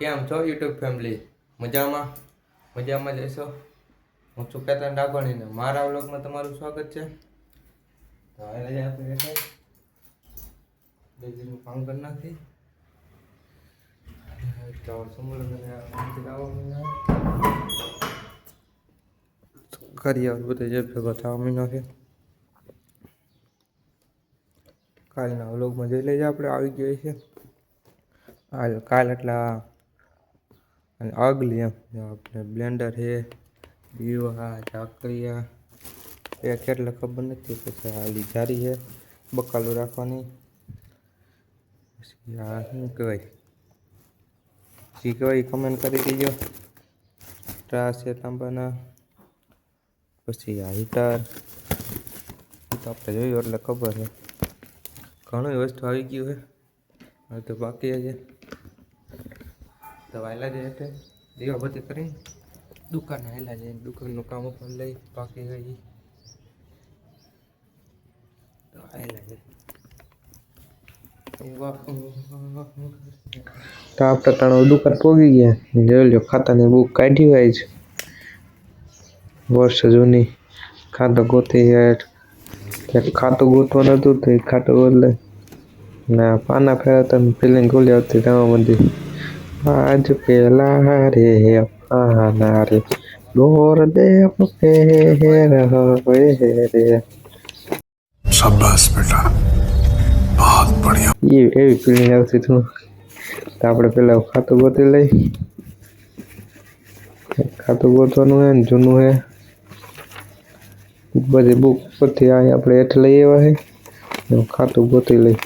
કેમ છો YouTube family? મજામાં મજામાં જશો. હું છું કેતન ડાભાણી ને મારા વ્લોગમાં તમારું સ્વાગત છે. તો હવે આપણે ડેલીનું કામ કરી નાખી. તો કરીએ બધું જે ભેગો થવા મહિનો છે. કાલના વ્લોગમાં જોઈ લેજે, આપણે આવી ગયો છે કાલ એટલા આગલી એમ આપણે બ્લેન્ડર છે, દીવા ચાકરિયા એ કેટલે ખબર નથી. પછી આલી જારી છે બકાલું રાખવાની. પછી આ શું કહેવાય, જે કહેવાય કમેન્ટ કરી દીજો. ત્રાસ છે તાંબાના. પછી આ હીટર તો આપણે જોયું એટલે ખબર છે. ઘણી વસ્તુ આવી ગયું છે. હવે તો બાકી છે તો વાયલા જાય એટલે દીવા બધી કરીને દુકાને હેલા જાય. દુકાનનું કામ ઉપર લઈ બાકી ગઈ તો હેલા જાય. તો આપણે ત્રણ દુકાન પોગી ગયા. જોઈ લો ખાતાની બુક કાઢી હોય છે વર્ષ જૂની. ખાતું ગોતી ખાતું ગોતવાનું હતું તો એ ખાતું બદલે ના પાના ફેરતા ફિલિંગ ખોલી આવતી તેમાં બધી આજ પેલા રે પાના રે ગોર દે રે. શાબાશ બેટા, બહુત બઢિયા. એવી ફિલિંગ આવતી હતું. તો આપણે પેલા ખાતું ગોતી લઈ. ખાતું ગોતવાનું હે ને જૂનું હે બધી બુક પરથી આપણે હેઠ લઈ આવ્યા છે. ખાતું ગોતી લઈ.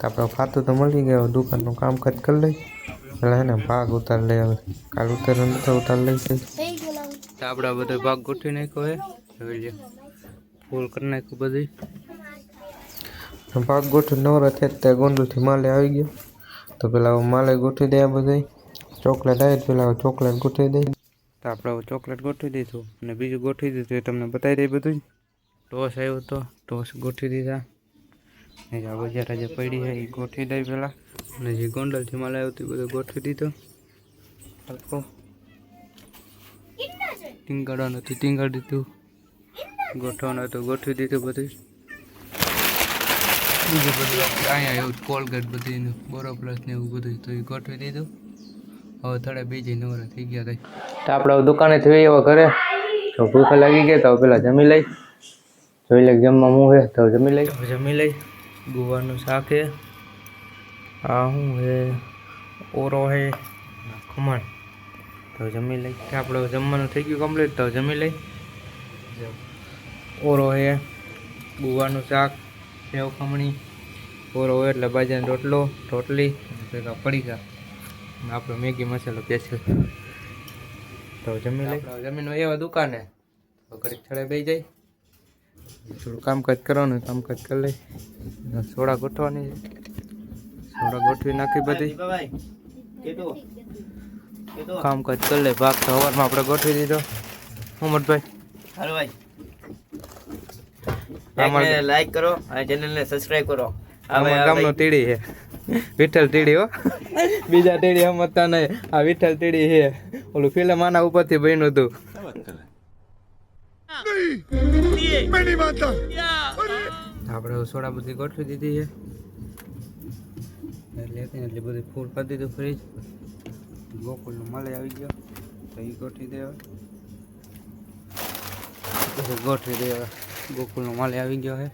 આપણે ખાતું તો મળી ગયું. દુકાનનું કામકાજ કરી લઈ. પેલા એને ભાગ ઉતાર લઈ આવે. કાલ ઉતાર ઉતાર લઈ જાય. તો આપણે બધો ભાગ ગોઠવી નાખ્યો હે. જોઈ લો ફૂલ કરી નાખ્યું બધી. ભાગ ગોઠવી નવરા થયા ત્યાં ગોંડલથી માલે આવી ગયો. તો પેલા માલે ગોઠવી દે. બધા ચોકલેટ આવી પેલા ચોકલેટ ગોઠવી દે. તો આપણે ચોકલેટ ગોઠવી દીધું અને બીજું ગોઠવી દીધું એ તમને બતાવી દઈ બધું. ટોસ આવ્યો તો ટોસ ગોઠવી દીધા. આ બજાર જે પડી છે એ ગોઠવી દઈ પેલા. અને જે ગોંડલથી માલ આવ્યો હતું બધું ગોઠવી દીધું. હલકો ટીંગાડવાનું હતું ટીંગાડી દીધું. ગોઠવવાનું હતું ગોઠવી દીધું બધું. બીજું બધું અહીંયા એવું કોલગેટ બધી બોરોપ્લસ ને એવું બધું તો એ ગોઠવી દીધું. હવે થોડા બીજી નવરા થઈ ગયા હતા. તો આપણે દુકાને થઈ એવા ઘરે તો ભૂખ લાગી ગઈ તો પેલા જમી લઈ. જોઈ લે જમવા હું હે તો જમી લઈ. ગુવારનું શાક હે. આ શું હે ઓરો હે ખમણ. તો જમી લઈ. આપણે જમવાનું થઈ ગયું કમ્પ્લીટ તો જમી લઈ. ઓરો હે ગુવારનું શાક સેવ ખમણી. ઓરો હોય એટલે બાજરાનો રોટલો રોટલી ભેગા પડીકા. આપણો મેગી મસાલો પેસ્ટ તો જમી લઈ. જમીન એવા દુકાને તો ઘડીક છડે બે જાય. થોડું કામકાજ કરવાનું કામકાજ કરી લઈ. સોડા ગોઠવાની સોડા ગોઠવી નાખી બધી. કામકાજ કરી લે. ભાગ તો હવારમાં આપણે ગોઠવી દીધો. મોહમ્મદભાઈ અમારે લાઈક કરો અને ચેનલને સબસ્ક્રાઇબ કરો. અમારા ગામનો તીડી છે વિઠ્ઠલ તીડી હો. બીજા તીડી સમજતા નહીં. આ વિઠ્ઠલ તીડી છે. ઓલું ફિલ્મ આના ઉપરથી બન્યું હતું. આપણે સોડા બધી ગોઠવી દીધી છે. એટલે બધી ફૂલ કરી દીધું ફ્રીજ. ગોકુલનો માલે આવી ગયો તો એ ગોઠવી દેવા. ગોઠવી દેવા. ગોકુલનો માલે આવી ગયો છે.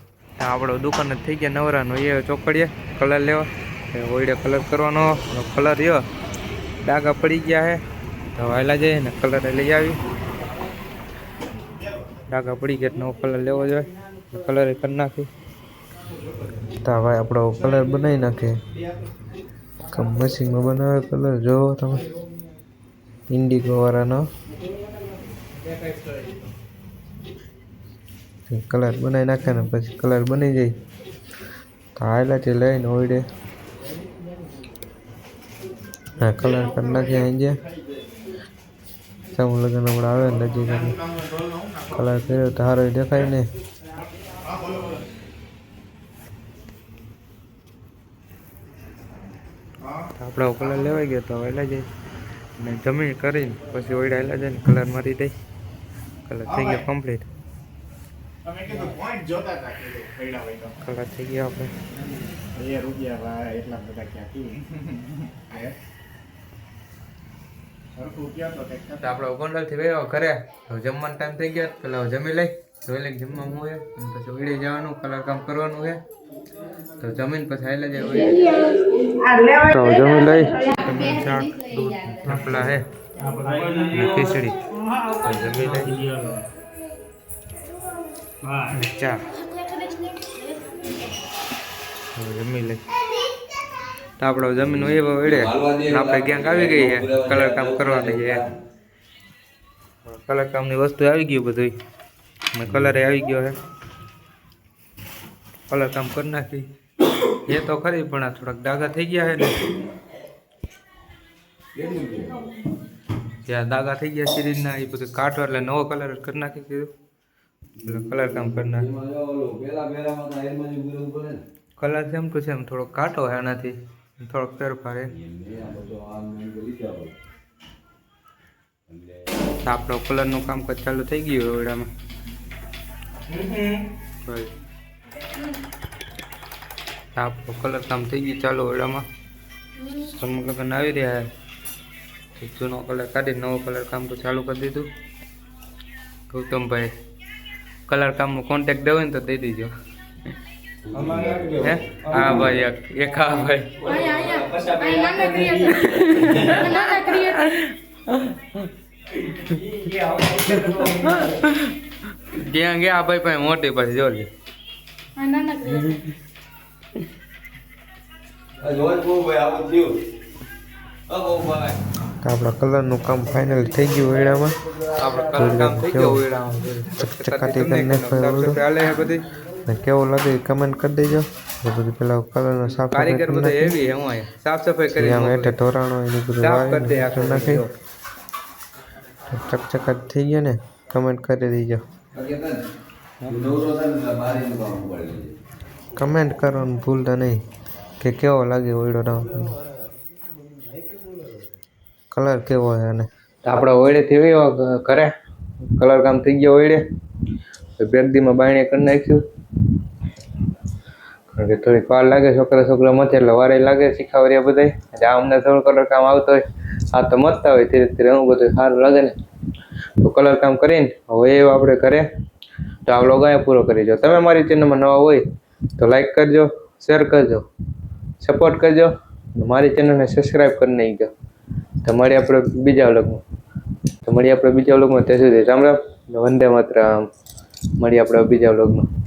આપણો દુકાન જ થઈ ગયા નવરાનો. એ ચોકડીએ કલર લેવા ઓઈડે કલર કરવાનો. કલર રહ્યો ડાઘા પડી ગયા છે તો વાયલા જઈએ ને કલર લઈ આવી. ડાઘા પડી ગયા નવો કલર લેવો જોઈએ. કલર કરી નાખી. તો ભાઈ આપણો કલર બનાવી નાખે. મશીનમાં બનાવે કલર જોવો તમે ઇન્ડિગો વાળાનો કલર બનાવી નાખે ને પછી કલર બની જાય તો હાઈલાથી લઈને ઓઈડે હા કલર કરી નાખીએ. અહીં ગયા સમૂહ લગ્ન હમણાં આવે ને નજીક કલર કર્યો તો સારો દેખાય ને. આપણે કલર લેવાઈ ગયો તો વહેલા જાય ને જમી કરીને પછી ઓઈડા હેલા જાય ને કલર મારી દઈ કલર થઈ ગયો કમ્પ્લીટ કલર થઈ ગયો આપણે ગોંડલ થી વયો ઘરે જમવાનો ટાઈમ થઈ ગયો પેલા જમી લઈ જોઈ લઈ જમવાનું હોય પછી ઓઈડે જવાનું કલર કામ કરવાનું છે તો જમીન પછી હાલે જાય તો જમી લઈ શાક દૂધ થેપલા હે ખીચડી જમી લઈ ચા જમી લઈ તો આપણે જમીન એવો વેડે આપણે ક્યાંક આવી ગઈ છે કલર કામ કરવાની છે કલર કામની વસ્તુ આવી ગયું બધું ને કલર આવી ગયો છે કલર કામ કરી નાખી એ તો ખરી પણ આ થોડાક ડાઘા થઈ ગયા છે ને જ્યાં ડાઘા થઈ ગયા શરીરના એ બધું કાઢો એટલે નવો કલર કરી નાખી દીધું એટલે કલર કામ કરી નાખ્યું કલર સેમ ટુ સેમ થોડોક કાઢો છે એનાથી થોડોક ફેરફાર આપણો કલરનું કામકાજ ચાલુ થઈ ગયું ઓરડામાં આપણો કલર કામ થઈ ગયું ચાલુ ઓરડામાં લગ્ન આવી રહ્યા જૂનો કલર કાઢી નવો કલર કામ તો ચાલુ કરી દીધું ગૌતમભાઈ કલર કામનો કોન્ટેક્ટ દેવો ને તો દઈ દીજો હે હા ભાઈ એક હા ભાઈ ગયા ગયા ભાઈ ભાઈ મોટી પાસે જોડે આપણા કલરનું કામ ફાઇનલ થઈ ગયું વેડામાં ચકાટી કરીને કેવું લાગે કમેન્ટ કરી દેજો બધું પેલા કલરનો સાફ સફાઈ એટલે ઢોરાણો એની બધું નાખી ચકચકાટ થઈ ગયો ને કમેન્ટ કરી દેજો કમેન્ટ કરવાનું ભૂલતા નહીં કે કેવો લાગે ઓયડો કલર કેવો છે અને આપણે ઓયડેથી વયો ઘરે કલર કામ થઈ ગયો ઓયડે બેગદીમાં બાયણે કરી નાખ્યું કારણ કે થોડીક વાર લાગે છોકરા મથે એટલે વારે લાગે શીખાવરિયા બધા એટલે અમને થોડું કલર કામ આવતો હોય આ તો મથતા હોય ધીરે ધીરે એવું બધું સારું લાગે ને તો કલર કામ કરીને હવે એ આપણે ઘરે તો આ વ્લોગ અહીંયા પૂરો કરી દો તમે મારી ચેનલમાં નવા હોય તો લાઈક કરજો શેર કરજો સપોર્ટ કરજો મારી ચેનલને સબસ્ક્રાઈબ કરી નાખજો તો મળીએ આપણે બીજા વ્લોગમાં ત્યાં સુધી રામ રામ વંદે માતરમ મળીએ આપણે બીજા વ્લોગમાં